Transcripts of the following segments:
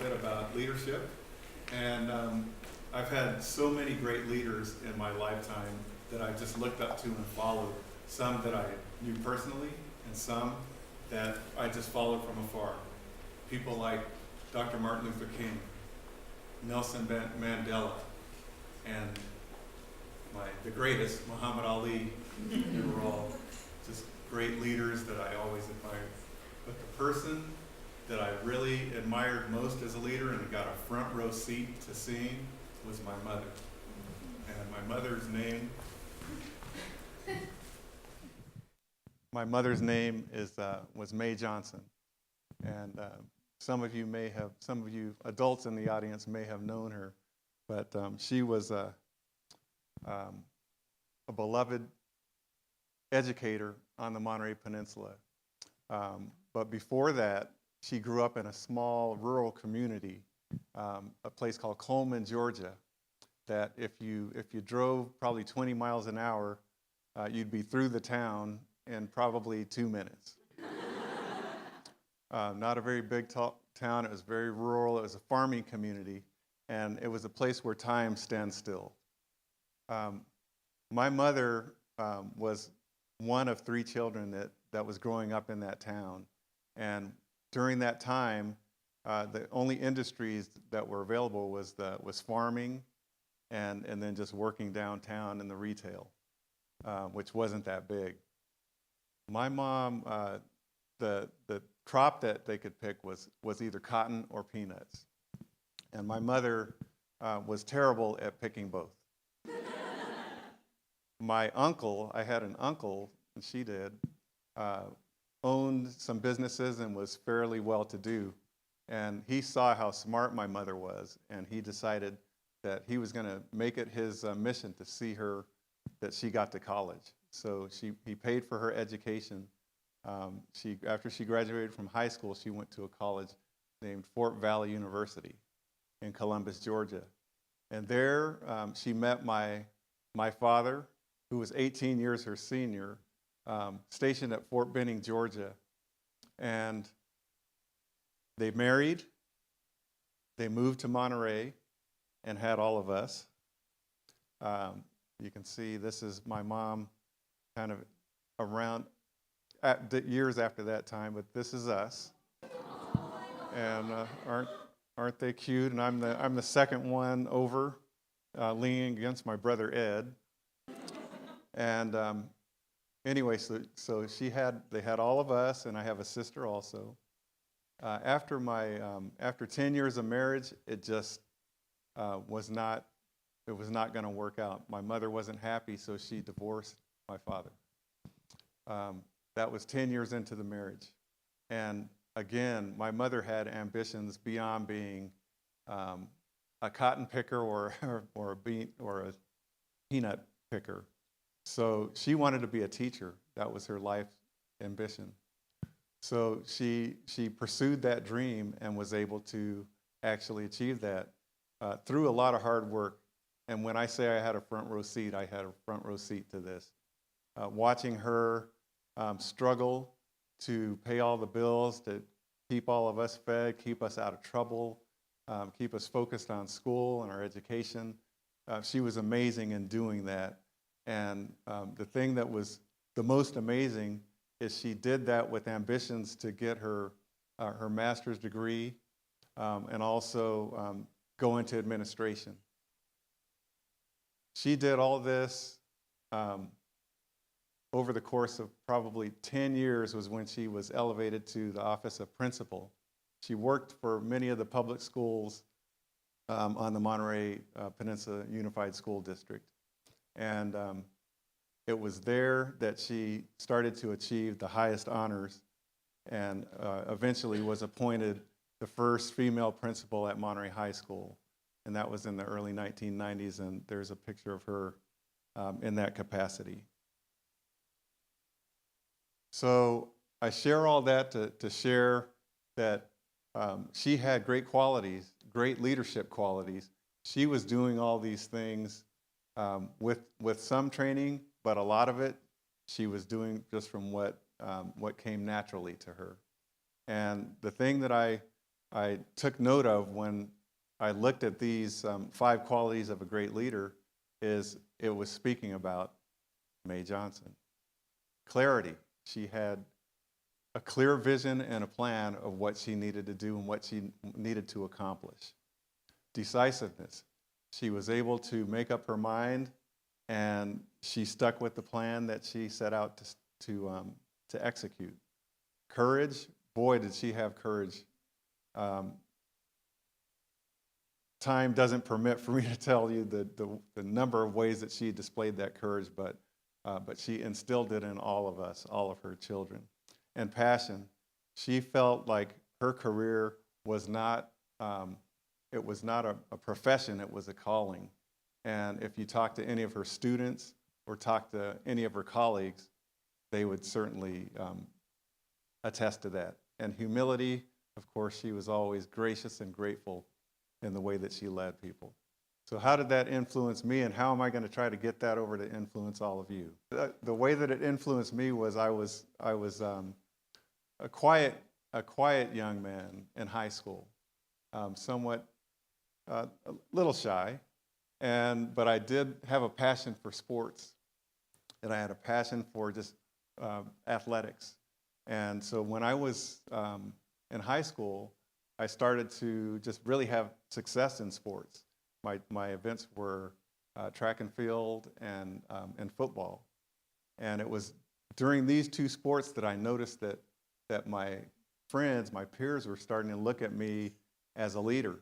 bit about leadership. And I've had so many great leaders in my lifetime that I just looked up to and followed. Some that I knew personally, and some that I just followed from afar. People like Dr. Martin Luther King, Nelson Mandela, and the greatest, Muhammad Ali. They were all just great leaders that I always admired. But the person that I really admired most as a leader and got a front row seat to seeing was my mother. And my mother's name was Mae Johnson. And some of you adults in the audience may have known her, but she was a beloved educator on the Monterey Peninsula. But before that, she grew up in a small rural community, a place called Coleman, Georgia, that if you drove probably 20 miles an hour, you'd be through the town in probably 2 minutes. Not a very big town. It was very rural. It was a farming community, and it was a place where time stands still. My mother was one of 3 children that was growing up in that town, and during that time, the only industries that were available was farming, and then just working downtown in the retail, which wasn't that big. My mom, the crop that they could pick was either cotton or peanuts, and my mother was terrible at picking both. My uncle, I had an uncle, and she did, owned some businesses and was fairly well-to-do. And he saw how smart my mother was, and he decided that he was going to make it his mission to see her, that she got to college. So he paid for her education. After she graduated from high school, she went to a college named Fort Valley University in Columbus, Georgia. And there she met my father, who was 18 years her senior, stationed at Fort Benning, Georgia. And they married, they moved to Monterey, and had all of us. You can see this is my mom kind of around years after that time, but this is us. And aren't they cute? And I'm the second one over, leaning against my brother Ed. And anyway, so they had all of us, and I have a sister also. After 10 years of marriage, it just was not going to work out. My mother wasn't happy, so she divorced my father. That was 10 years into the marriage. And again, my mother had ambitions beyond being a cotton picker or a peanut picker. So she wanted to be a teacher. That was her life ambition. So she pursued that dream and was able to actually achieve that through a lot of hard work. And when I say I had a front row seat, I had a front row seat to this. Watching her struggle to pay all the bills, to keep all of us fed, keep us out of trouble, keep us focused on school and our education. She was amazing in doing that. And the thing that was the most amazing is she did that with ambitions to get her master's degree and also go into administration. She did all this over the course of probably 10 years was when she was elevated to the office of principal. She worked for many of the public schools on the Monterey Peninsula Unified School District. And it was there that she started to achieve the highest honors and eventually was appointed the first female principal at Monterey High School. And that was in the early 1990s, and there's a picture of her in that capacity. So I share all that to share that she had great qualities, great leadership qualities. She was doing all these things with some training, but a lot of it she was doing just from what came naturally to her. And the thing that I I took note of when I looked at these 5 qualities of a great leader is it was speaking about Mae Johnson. Clarity. She had a clear vision and a plan of what she needed to do and what she needed to accomplish. Decisiveness. She was able to make up her mind, and she stuck with the plan that she set out to execute. Courage. Boy, did she have courage. Time doesn't permit for me to tell you the number of ways that she displayed that courage, but she instilled it in all of us, all of her children. And passion. She felt like her career was not, it was not a profession, it was a calling. And if you talk to any of her students or talk to any of her colleagues, they would certainly attest to that. And humility, of course, she was always gracious and grateful in the way that she led people. So how did that influence me, and how am I going to try to get that over to influence all of you? The way that it influenced me was I was a quiet young man in high school, somewhat a little shy, but I did have a passion for sports, and I had a passion for just athletics. And so when I was in high school, I started to just really have success in sports. My events were track and field and football. And it was during these 2 sports that I noticed that my friends, my peers, were starting to look at me as a leader.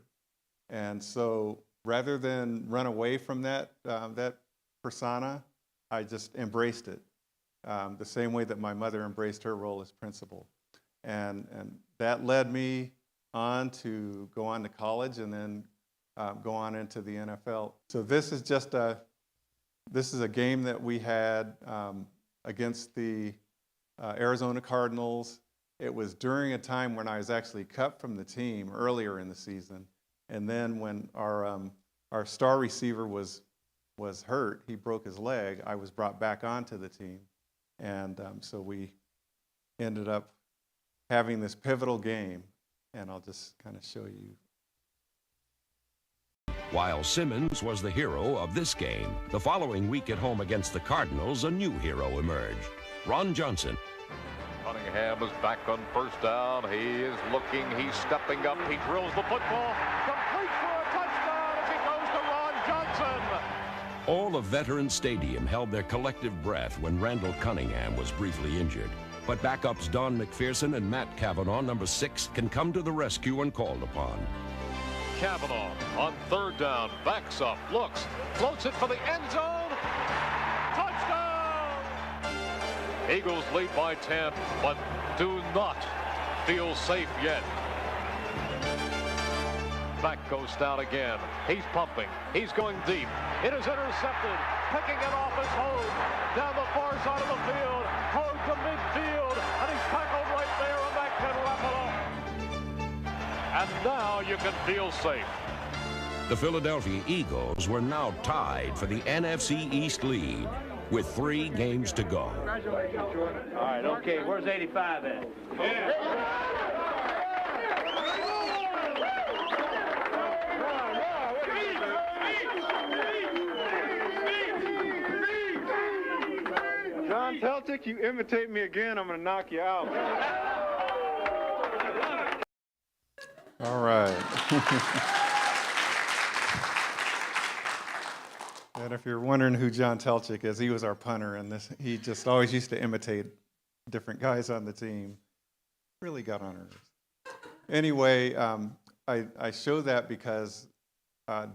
And so rather than run away from that persona, I just embraced it. The same way that my mother embraced her role as principal. And that led me on to go on to college and then go on into the NFL. So this is a game that we had against the Arizona Cardinals. It was during a time when I was actually cut from the team earlier in the season. And then when our star receiver was hurt, he broke his leg, I was brought back onto the team. And so we ended up having this pivotal game, and I'll just kind of show you. While Simmons was the hero of this game, the following week at home against the Cardinals, a new hero emerged. Ron Johnson. Cunningham is back on first down. He is looking, he's stepping up, he drills the football, complete for a touchdown as he goes to Ron Johnson. All of Veterans Stadium held their collective breath when Randall Cunningham was briefly injured. But backups Don McPherson and Matt Cavanaugh, number 6, can come to the rescue when called upon. Cavanaugh on third down, backs up, looks, floats it for the end zone. Touchdown! Eagles lead by 10, but do not feel safe yet. Back goes down again. He's pumping. He's going deep. It is intercepted. Picking it off his home. Down the far side of the field. Towards the midfield. And he's tackled right there, and that can wrap it up. And now you can feel safe. The Philadelphia Eagles were now tied for the NFC East lead with 3 games to go. Congratulations, Jordan. All right, okay. Where's 85 at? Yeah. John Telchik, you imitate me again, I'm going to knock you out. All right. And if you're wondering who John Telchik is, he was our punter, and he just always used to imitate different guys on the team. Really got on our nerves. Anyway, I show that because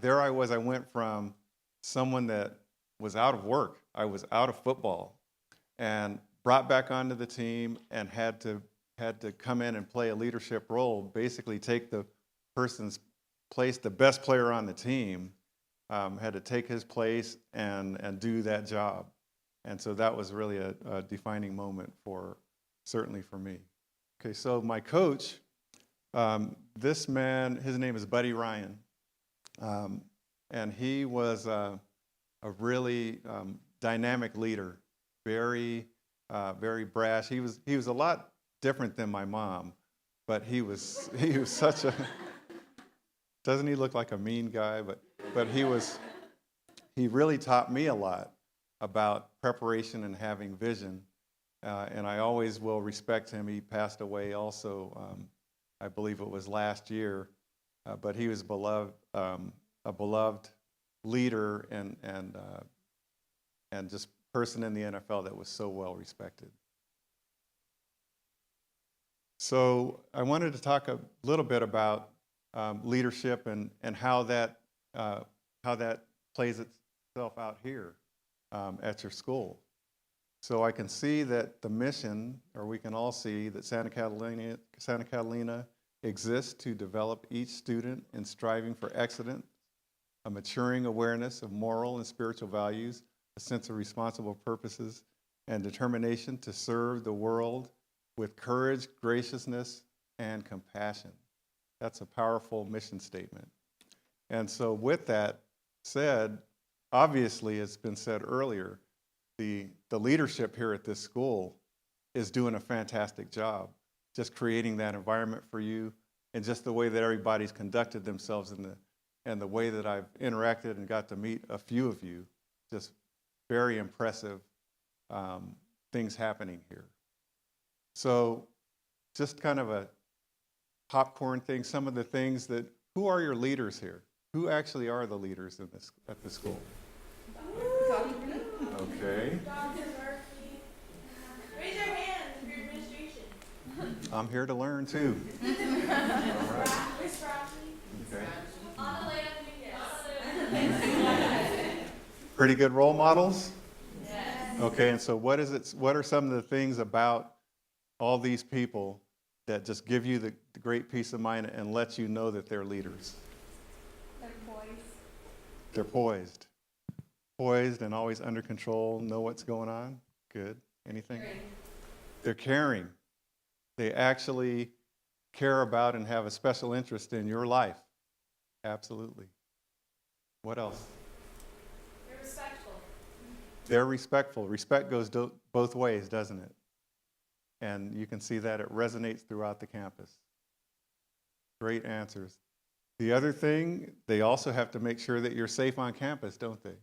there I was. I went from someone that was out of work. I was out of football, and brought back onto the team and had to come in and play a leadership role, basically take the person's place, the best player on the team, had to take his place and do that job. And so that was really a defining moment certainly for me. Okay, so my coach, this man, his name is Buddy Ryan. And he was a really dynamic leader, very brash. He was a lot different than my mom. but he was such a, doesn't he look like a mean guy? But he really taught me a lot about preparation and having vision, and I always will respect him. He passed away also, I believe it was last year, but he was a beloved leader and just person in the NFL that was so well respected. So I wanted to talk a little bit about leadership and how that plays itself out here at your school. So I can see that the mission, or we can all see that Santa Catalina exists to develop each student in striving for excellence, a maturing awareness of moral and spiritual values, a sense of responsible purposes, and determination to serve the world with courage, graciousness, and compassion. That's a powerful mission statement. And so with that said, obviously, it's been said earlier, the leadership here at this school is doing a fantastic job, just creating that environment for you, and just the way that everybody's conducted themselves and the way that I've interacted and got to meet a few of you, just very impressive things happening here. So just kind of a popcorn thing, some of the things that, who are your leaders here? Who actually are the leaders in at the school? Okay. Raise your hand if you're administration. I'm here to learn too. All right. Okay. On the way up, Pretty good role models? yes. Okay, and so what are some of the things about all these people that just give you the great peace of mind and let you know that they're leaders? They're boys. They're poised. Poised and always under control, know what's going on. Good. Anything? They're caring. They actually care about and have a special interest in your life. Absolutely. What else? They're respectful. They're respectful. Respect goes both ways, doesn't it? And you can see that it resonates throughout the campus. Great answers. The other thing, they also have to make sure that you're safe on campus, don't they?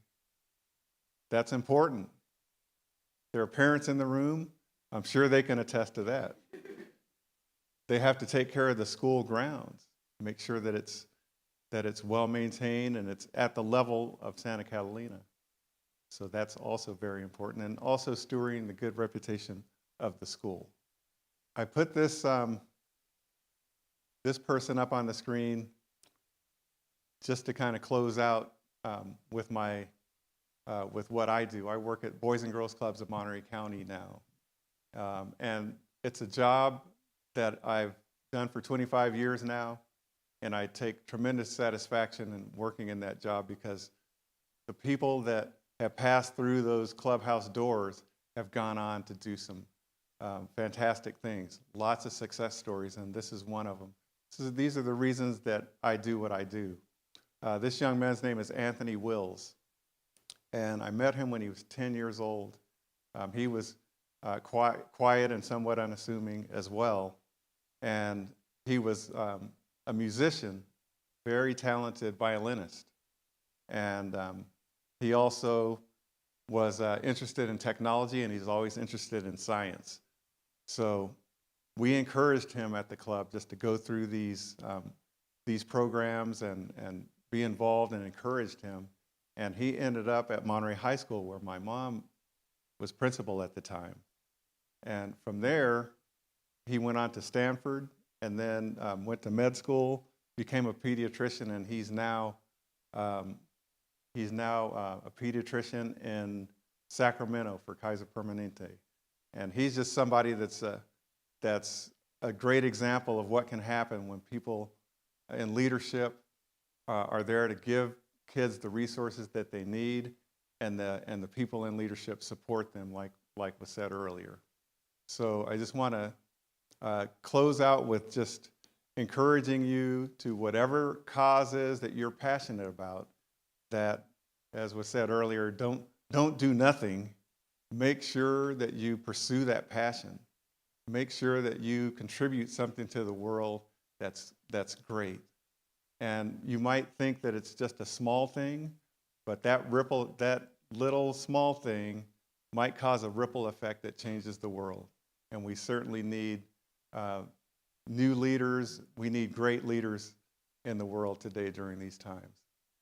That's important. There are parents in the room. I'm sure they can attest to that. They have to take care of the school grounds, make sure that it's well maintained and it's at the level of Santa Catalina. So that's also very important, and also stewarding the good reputation of the school. I put this this person up on the screen just to kind of close out with what I do. I work at Boys and Girls Clubs of Monterey County now, and it's a job that I've done for 25 years now, and I take tremendous satisfaction in working in that job because the people that have passed through those clubhouse doors have gone on to do some fantastic things, lots of success stories, and this is one of them. These are the reasons that I do what I do. This young man's name is Anthony Wills, and I met him when he was 10 years old. He was quiet and somewhat unassuming as well, and he was a musician, very talented violinist, and he also was interested in technology, and he's always interested in science. So we encouraged him at the club just to go through these programs and be involved, and encouraged him. And he ended up at Monterey High School, where my mom was principal at the time. And from there, he went on to Stanford, and then went to med school, became a pediatrician, and he's now a pediatrician in Sacramento for Kaiser Permanente. And he's just somebody that's a great example of what can happen when people in leadership are there to give kids the resources that they need, and the people in leadership support them, like was said earlier. So I just want to close out with just encouraging you to whatever causes that you're passionate about, that, as was said earlier, don't do nothing. Make sure that you pursue that passion. make sure that you contribute something to the world that's great. And you might think that it's just a small thing, but that little small thing might cause a ripple effect that changes the world. And we certainly need new leaders. We need great leaders in the world today during these times.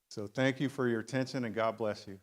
So thank you for your attention, and God bless you.